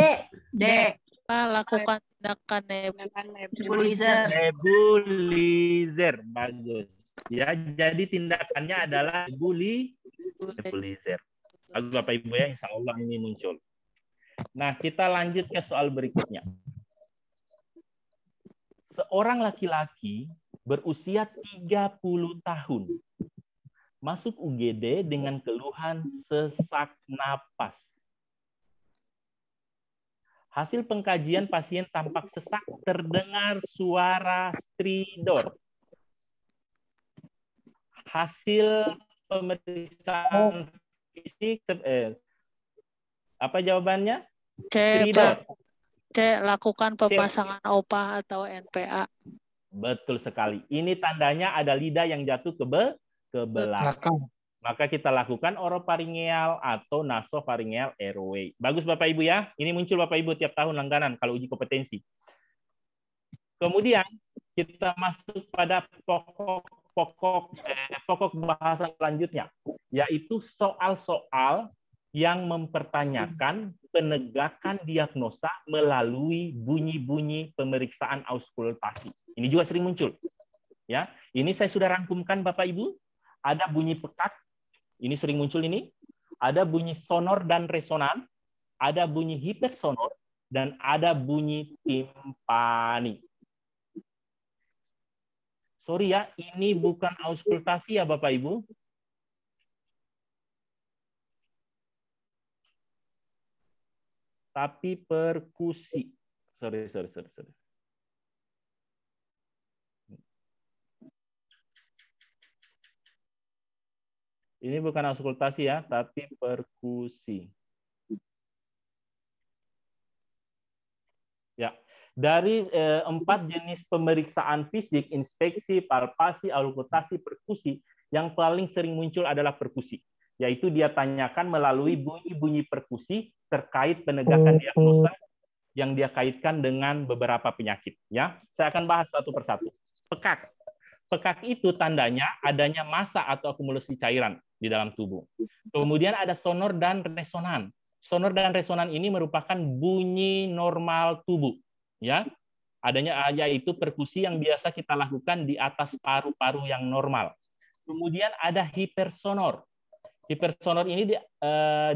Pak, lakukan tindakan Nebulizer. Nebulizer. Bagus. Ya, jadi tindakannya adalah nebulizer. Bagus Bapak Ibu ya, insya Allah ini muncul. Nah, kita lanjut ke soal berikutnya. Seorang laki-laki berusia 30 tahun masuk UGD dengan keluhan sesak napas. Hasil pengkajian pasien tampak sesak, terdengar suara stridor. Hasil pemeriksaan fisik, apa jawabannya? C, Stridor. Pak. C, lakukan pemasangan OPA atau NPA. Betul sekali. Ini tandanya ada lidah yang jatuh ke belakang. Maka kita lakukan orofaringeal atau nasofaringeal airway. Bagus Bapak Ibu ya. Ini muncul Bapak Ibu tiap tahun langganan kalau uji kompetensi. Kemudian kita masuk pada pokok bahasan selanjutnya, yaitu soal-soal yang mempertanyakan penegakan diagnosa melalui bunyi-bunyi pemeriksaan auskultasi. Ini juga sering muncul. Ya, ini saya sudah rangkumkan Bapak Ibu. Ada bunyi pekat. Ini sering muncul ini. Ada bunyi sonor dan resonan, ada bunyi hipersonor, dan ada bunyi timpani. Sorry ya, ini bukan auskultasi ya Bapak Ibu. Tapi perkusi. Sorry. Ini bukan auskultasi ya, tapi perkusi. Dari 4 jenis pemeriksaan fisik, inspeksi, palpasi, auskultasi, perkusi, yang paling sering muncul adalah perkusi. Yaitu dia tanyakan melalui bunyi-bunyi perkusi terkait penegakan diagnosa yang dia kaitkan dengan beberapa penyakit. Ya, saya akan bahas satu persatu. Pekak. Pekak itu tandanya adanya massa atau akumulasi cairan di dalam tubuh. Kemudian ada sonor dan resonan. Sonor dan resonan ini merupakan bunyi normal tubuh. Ya, adanya yaitu perkusi yang biasa kita lakukan di atas paru-paru yang normal. Kemudian ada hipersonor. Hipersonor ini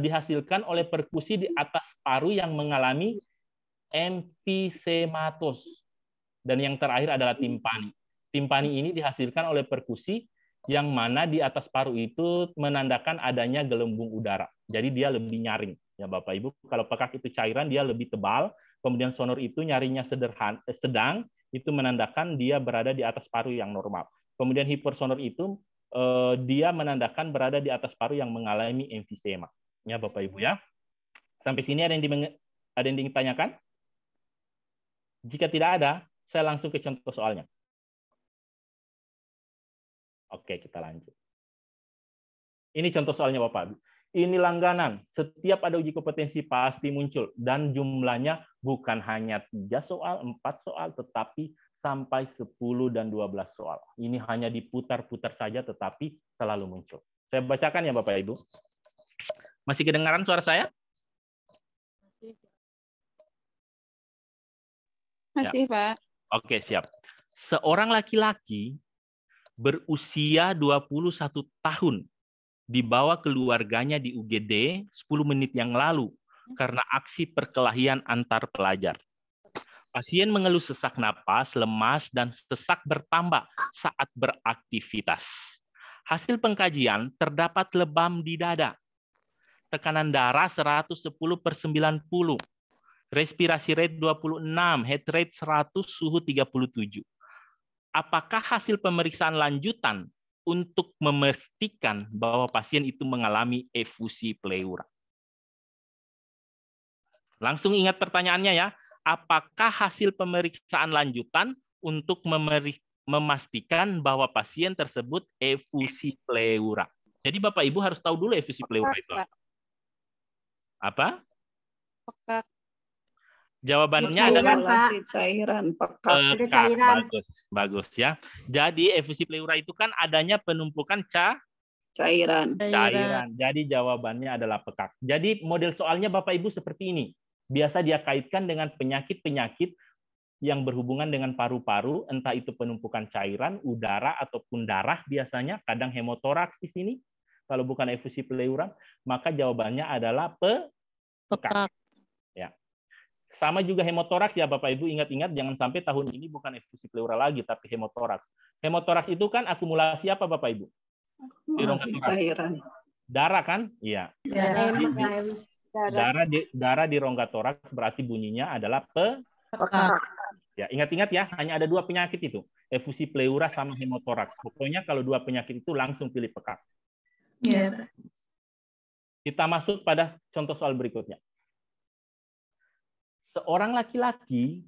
dihasilkan oleh perkusi di atas paru yang mengalami emfisematos. Dan yang terakhir adalah timpani. Timpani ini dihasilkan oleh perkusi yang mana di atas paru itu menandakan adanya gelembung udara. Jadi dia lebih nyaring. Ya Bapak Ibu, kalau pekak itu cairan dia lebih tebal, kemudian sonor itu nyarinya sedang, itu menandakan dia berada di atas paru yang normal. Kemudian hipersonor itu dia menandakan berada di atas paru yang mengalami emfisema. Ya Bapak Ibu ya. Sampai sini ada yang ditanyakan? Jika tidak ada, saya langsung ke contoh soalnya. Oke, kita lanjut. Ini contoh soalnya Bapak. Ini langganan. Setiap ada uji kompetensi pasti muncul. Dan jumlahnya bukan hanya 3 soal, 4 soal, tetapi sampai 10 dan 12 soal. Ini hanya diputar-putar saja, tetapi selalu muncul. Saya bacakan ya Bapak Ibu. Masih kedengaran suara saya? Masih, Pak. Oke, siap. Seorang laki-laki berusia 21 tahun dibawa keluarganya di UGD 10 menit yang lalu karena aksi perkelahian antar pelajar. Pasien mengeluh sesak napas, lemas, dan sesak bertambah saat beraktivitas. Hasil pengkajian terdapat lebam di dada. Tekanan darah 110/90. Respirasi rate 26, heart rate 100, suhu 37. Apakah hasil pemeriksaan lanjutan untuk memastikan bahwa pasien itu mengalami efusi pleura? Langsung ingat pertanyaannya ya. Apakah hasil pemeriksaan lanjutan untuk memastikan bahwa pasien tersebut efusi pleura? Jadi Bapak Ibu harus tahu dulu efusi pleura itu apa? Pekak. Jawabannya Cairan, adalah Pak. Cairan, pekak. Ada cairan. Bagus ya. Jadi efusi pleura itu kan adanya penumpukan Cairan. cairan. Jadi jawabannya adalah pekak. Jadi model soalnya Bapak Ibu seperti ini. Biasa dia kaitkan dengan penyakit-penyakit yang berhubungan dengan paru-paru, entah itu penumpukan cairan, udara, ataupun darah biasanya, kadang hemotoraks di sini. Kalau bukan efusi pleura, maka jawabannya adalah pekak. Ya. Sama juga hemotoraks ya Bapak Ibu, ingat-ingat jangan sampai tahun ini bukan efusi pleura lagi, tapi hemotoraks. Hemotoraks itu kan akumulasi apa Bapak Ibu? Di rongga toraks. Cairan. Darah kan? Iya. Darah di rongga toraks berarti bunyinya adalah Pekak. Ya, ingat-ingat ya, hanya ada 2 penyakit itu, efusi pleura sama hemotoraks. Pokoknya kalau 2 penyakit itu langsung pilih pekak. Iya. Kita masuk pada contoh soal berikutnya. Seorang laki-laki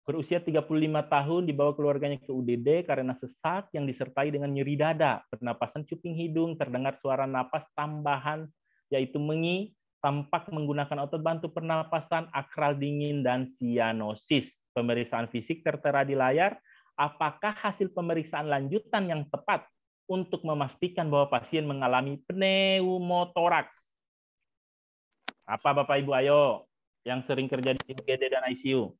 berusia 35 tahun dibawa keluarganya ke UGD karena sesak yang disertai dengan nyeri dada, pernapasan cuping hidung, terdengar suara napas tambahan yaitu mengi, tampak menggunakan otot bantu pernapasan, akral dingin, dan sianosis. Pemeriksaan fisik tertera di layar. Apakah hasil pemeriksaan lanjutan yang tepat untuk memastikan bahwa pasien mengalami pneumotoraks? Apa Bapak Ibu, ayo, yang sering kerja di UGD dan ICU?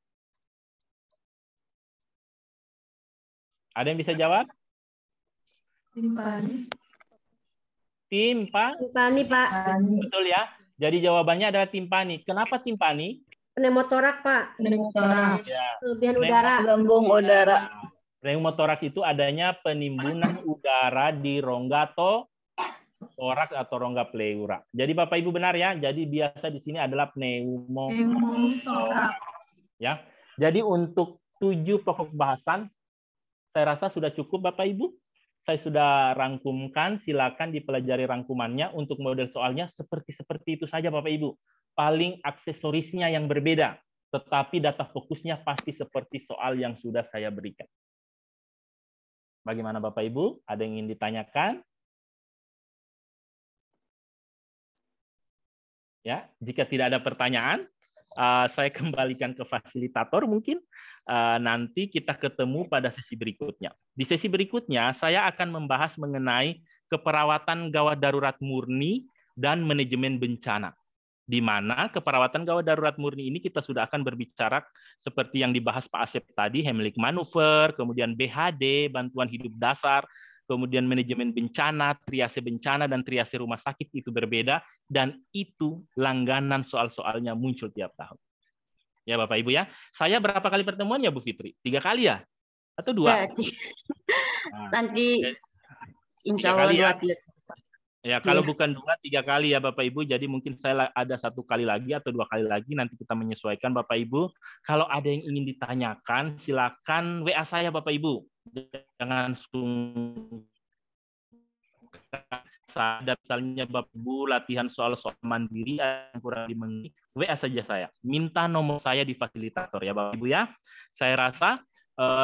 Ada yang bisa jawab? Timpani. Timpani, Pak. Betul ya. Jadi jawabannya adalah timpani. Kenapa timpani? Pneumotorak, Pak. Pneumotoraks. Ya. Kelebihan udara. Gelembung udara. Pneumotoraks itu adanya penimbunan udara di rongga toraks atau rongga pleura. Jadi Bapak Ibu benar ya. Jadi biasa di sini adalah pneumotoraks. Ya. Jadi untuk 7 pokok bahasan saya rasa sudah cukup Bapak Ibu. Saya sudah rangkumkan, silakan dipelajari rangkumannya. Untuk model soalnya seperti itu saja Bapak Ibu. Paling aksesorisnya yang berbeda. tetapi data fokusnya pasti seperti soal yang sudah saya berikan. Bagaimana Bapak Ibu? Ada yang ingin ditanyakan? Ya, jika tidak ada pertanyaan, saya kembalikan ke fasilitator mungkin. Nanti kita ketemu pada sesi berikutnya. Di sesi berikutnya, saya akan membahas mengenai keperawatan gawat darurat murni dan manajemen bencana. Di mana keperawatan gawat darurat murni ini kita sudah akan berbicara seperti yang dibahas Pak Asep tadi, Heimlich manuver, kemudian BHD, bantuan hidup dasar, kemudian manajemen bencana, triase bencana, dan triase rumah sakit itu berbeda, dan itu langganan soal-soalnya muncul tiap tahun. Ya Bapak Ibu ya. Saya berapa kali pertemuan ya Bu Fitri? 3 kali ya? Atau 2? Ya, nanti insya Allah 2 kali. Ya, kalau bukan 2, 3 kali ya Bapak Ibu. Jadi mungkin saya ada 1 kali lagi atau 2 kali lagi. Nanti kita menyesuaikan Bapak Ibu. Kalau ada yang ingin ditanyakan, silakan WA saya Bapak Ibu. Jangan sungkan. Ada misalnya Bapak Ibu latihan soal-soal mandiri yang kurang dimengerti, WA saja saya. Minta nomor saya di fasilitator ya Bapak Ibu ya. Saya rasa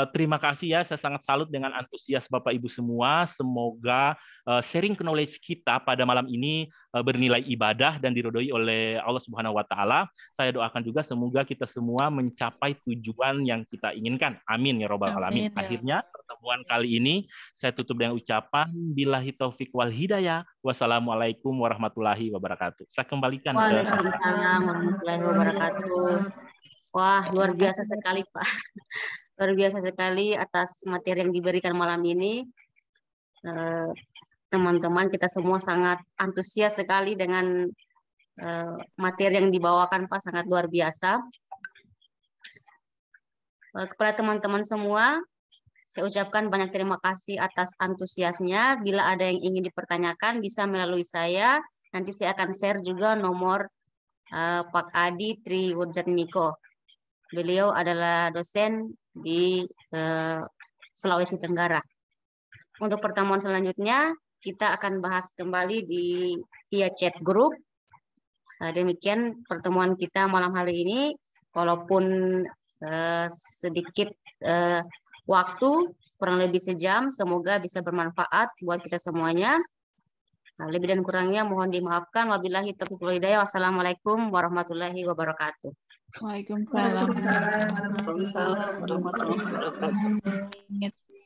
terima kasih ya, saya sangat salut dengan antusias Bapak Ibu semua. Semoga sharing knowledge kita pada malam ini bernilai ibadah dan diridhoi oleh Allah Subhanahu wa taala. Saya doakan juga semoga kita semua mencapai tujuan yang kita inginkan. Amin ya rabbal alamin. Akhirnya pertemuan kali ini saya tutup dengan ucapan billahi taufik wal hidayah. Wassalamualaikum warahmatullahi wabarakatuh. Saya kembalikan ke Waalaikumsalam warahmatullahi wabarakatuh. Wah, luar biasa sekali Pak. Luar biasa sekali atas materi yang diberikan malam ini. Teman-teman kita semua sangat antusias sekali dengan materi yang dibawakan Pak, sangat luar biasa. Kepada teman-teman semua, saya ucapkan banyak terima kasih atas antusiasnya. Bila ada yang ingin dipertanyakan, bisa melalui saya. Nanti saya akan share juga nomor Pak Adi Triwudzatmiko. Beliau adalah dosen di Sulawesi Tenggara. Untuk pertemuan selanjutnya, kita akan bahas kembali via chat grup. Demikian pertemuan kita malam hari ini. Walaupun sedikit waktu, kurang lebih sejam, semoga bisa bermanfaat buat kita semuanya. Lebih dan kurangnya mohon dimaafkan. Wabillahi taufiq wal hidayah. Wassalamualaikum warahmatullahi wabarakatuh. Waalaikumsalam. Waalaikumsalam warahmatullahi wabarakatuh.